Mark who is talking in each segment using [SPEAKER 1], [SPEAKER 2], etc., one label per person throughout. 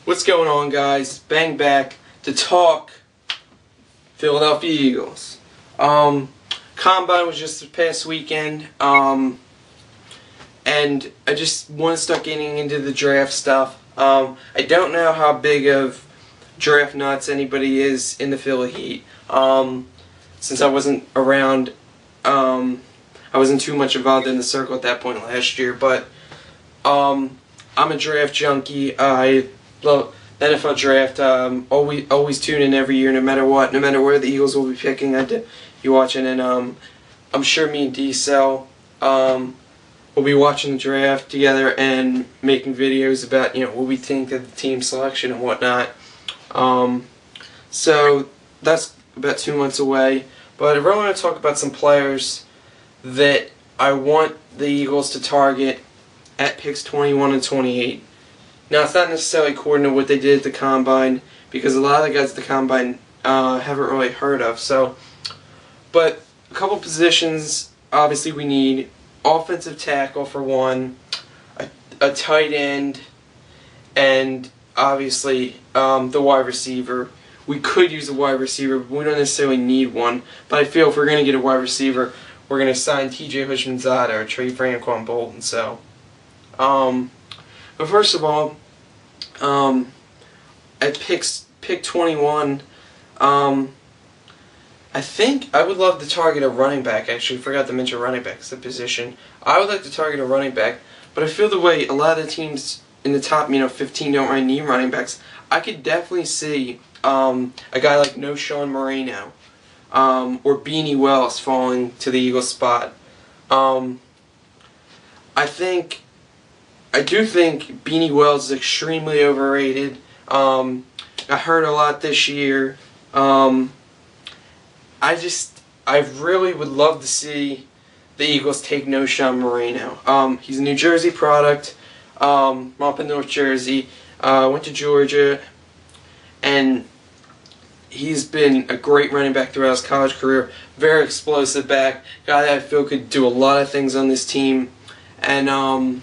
[SPEAKER 1] What's going on, guys? Bang back to talk Philadelphia Eagles. Combine was just this past weekend, and I just want to start getting into the draft stuff. I don't know how big of draft nuts anybody is in the Philly Heat. Since I wasn't around, I wasn't too much involved in the circle at that point last year, but I'm a draft junkie. I love the NFL draft. Always tune in every year, no matter what, no matter where the Eagles will be picking. You watching, and I'm sure me and D-Cell will be watching the draft together and making videos about what we think of the team selection and whatnot. So that's about 2 months away. But I really want to talk about some players that I want the Eagles to target at picks 21 and 28. Now, it's not necessarily according to what they did at the Combine, because a lot of the guys at the Combine haven't really heard of. But a couple positions, obviously, we need offensive tackle for one, a tight end, and obviously the wide receiver. We could use a wide receiver, but we don't necessarily need one. But I feel if we're going to get a wide receiver, we're going to sign T.J. Houshmandzadeh or Trey Franquan Bolton. So, but first of all, at pick 21, I think I would love to target a running back. Actually, forgot to mention running back as a position. I would like to target a running back, but I feel the way a lot of the teams in the top 15 don't really need running backs. I could definitely see a guy like Knowshon Moreno or Beanie Wells falling to the Eagles spot. I do think Beanie Wells is extremely overrated. I heard a lot this year. I really would love to see the Eagles take Knowshon Moreno. He's a New Jersey product, up in North Jersey, went to Georgia, and he's been a great running back throughout his college career. Very explosive back, guy that I feel could do a lot of things on this team, and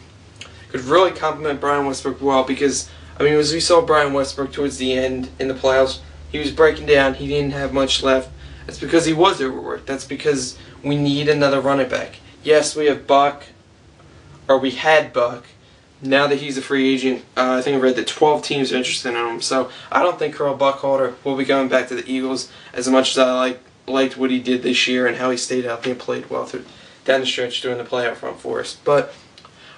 [SPEAKER 1] could really complement Brian Westbrook well, because, as we saw Brian Westbrook towards the end in the playoffs, he was breaking down, he didn't have much left. That's because he was overworked. That's because we need another running back. Yes, we have Buck, or we had Buck. Now that he's a free agent, I think I read that 12 teams are interested in him. So I don't think Carl Buckhalter will be going back to the Eagles as much as I liked what he did this year and how he stayed healthy and played well down the stretch during the playoff run for us. But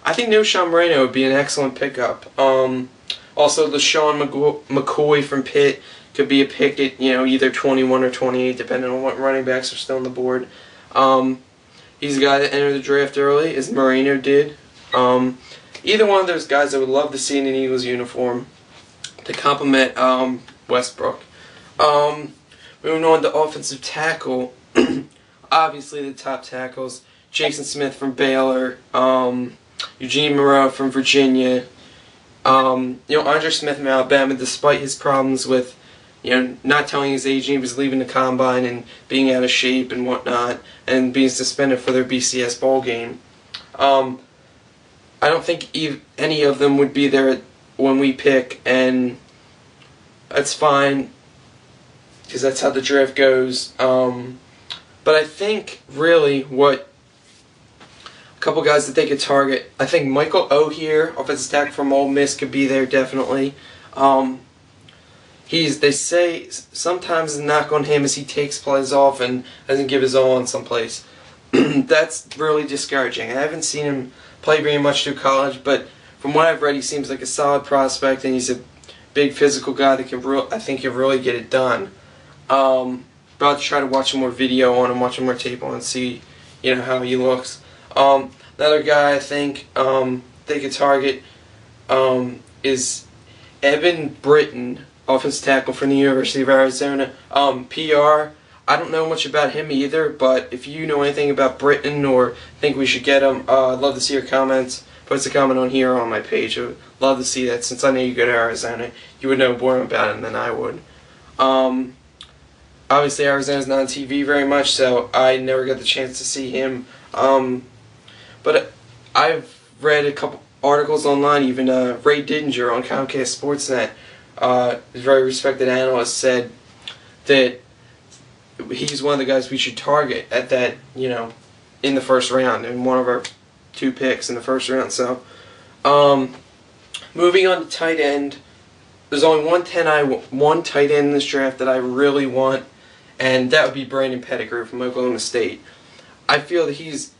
[SPEAKER 1] I think Knowshon Moreno would be an excellent pickup. Also, LaShawn McCoy from Pitt could be a pick at either 21 or 28, depending on what running backs are still on the board. He's a guy that entered the draft early, as Moreno did. Either one of those guys I would love to see in an Eagles uniform to complement Westbrook. Moving on to offensive tackle, obviously the top tackles: Jason Smith from Baylor, Eugene Moreau from Virginia, Andre Smith from Alabama, despite his problems with not telling his agent he was leaving the Combine and being out of shape and whatnot, and being suspended for their BCS bowl game. I don't think any of them would be there when we pick, and that's fine, because that's how the draft goes. But I think, really, a couple guys that they could target, I think Michael O'Heir, offensive tackle from Ole Miss, could be there, definitely. They say sometimes the knock on him is he takes plays off and doesn't give his all in some place. That's really discouraging. I haven't seen him play very much through college, but from what I've read, he seems like a solid prospect, and he's a big physical guy that I think can really get it done. But I'll try to watch some more video on him, watch some more tape on him, and see how he looks. Another guy I think they could target is Evan Britton, offensive tackle from the University of Arizona. PR, I don't know much about him either, but if you know anything about Britton or think we should get him, I'd love to see your comments. Post a comment on here on my page. I would love to see that, since I know you go to Arizona. You would know more about him than I would. Obviously, Arizona's not on TV very much, so I never got the chance to see him. But I've read a couple articles online, even Ray Didinger on Comcast Sportsnet a very respected analyst, said that he's one of the guys we should target at that, in the first round, in one of our 2 picks in the first round. So, moving on to tight end, there's only one tight end in this draft that I really want, and that would be Brandon Pettigrew from Oklahoma State. I feel that he's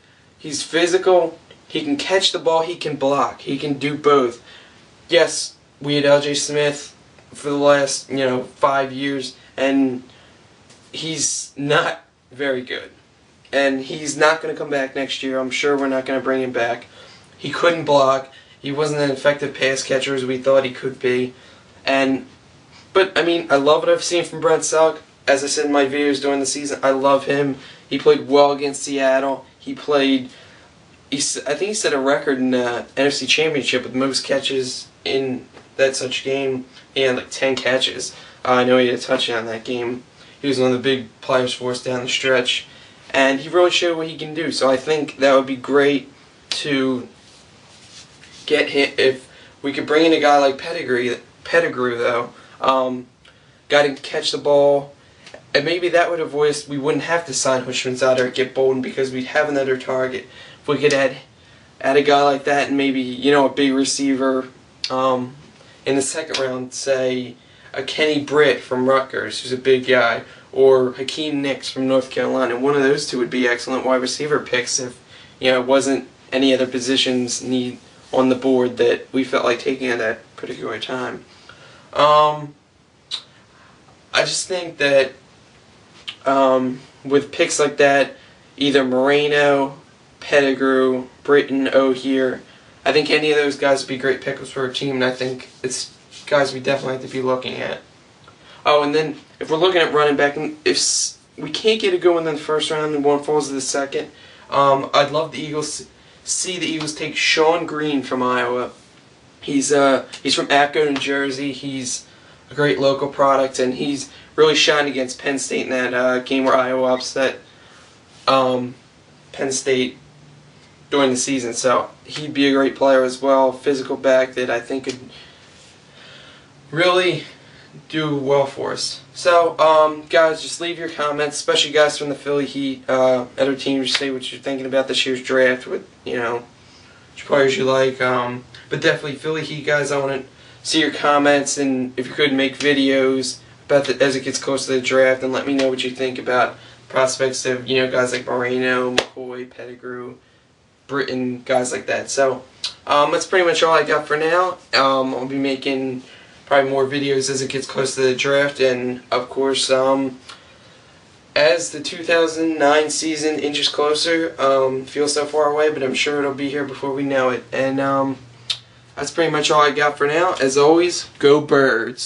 [SPEAKER 1] physical, he can catch the ball, he can block, he can do both. Yes, we had L.J. Smith for the last, 5 years, and he's not very good. And he's not going to come back next year. I'm sure we're not going to bring him back. He couldn't block. He wasn't an effective pass catcher as we thought he could be. But I love what I've seen from Brent Selk. As I said in my videos during the season, I love him. He played well against Seattle. I think he set a record in the NFC Championship with most catches in that such game. He had like 10 catches. I know he had a touchdown that game. He was one of the big players for us down the stretch. And he really showed what he can do. So I think that would be great to get him. If we could bring in a guy like Pettigrew though, guy to catch the ball. And maybe that would avoid us. We wouldn't have to sign Hushmanzada or get Bolden because we'd have another target. If we could add a guy like that and maybe, a big receiver in the second round, say a Kenny Britt from Rutgers, who's a big guy, or Hakeem Nicks from North Carolina. One of those two would be excellent wide receiver picks if, it wasn't any other positions on the board that we felt like taking at that particular time. I just think that with picks like that, either Moreno, Pettigrew, Britton, O'Hear, I think any of those guys would be great pickups for our team, and I think it's guys we definitely have to be looking at. Oh, and then if we're looking at running back, if we can't get a good one in the first round and one falls to the second, I'd love the Eagles see the Eagles take Sean Green from Iowa. He's from Atco, New Jersey. He's a great local product, and he's really shined against Penn State in that game where Iowa upset Penn State during the season. So he'd be a great player as well, physical back that I think could really do well for us. So, guys, just leave your comments, especially guys from the Philly Heat, other teams, say what you're thinking about this year's draft, with, which players you like. But definitely, Philly Heat guys, I want to see your comments, and if you could, make videos about as it gets close to the draft, and let me know what you think about prospects of, guys like Moreno, McCoy, Pettigrew, Britton, guys like that. So, that's pretty much all I got for now. I'll be making probably more videos as it gets close to the draft, and of course, as the 2009 season inches closer, feels so far away, but I'm sure it'll be here before we know it. And that's pretty much all I got for now. As always, go Birds!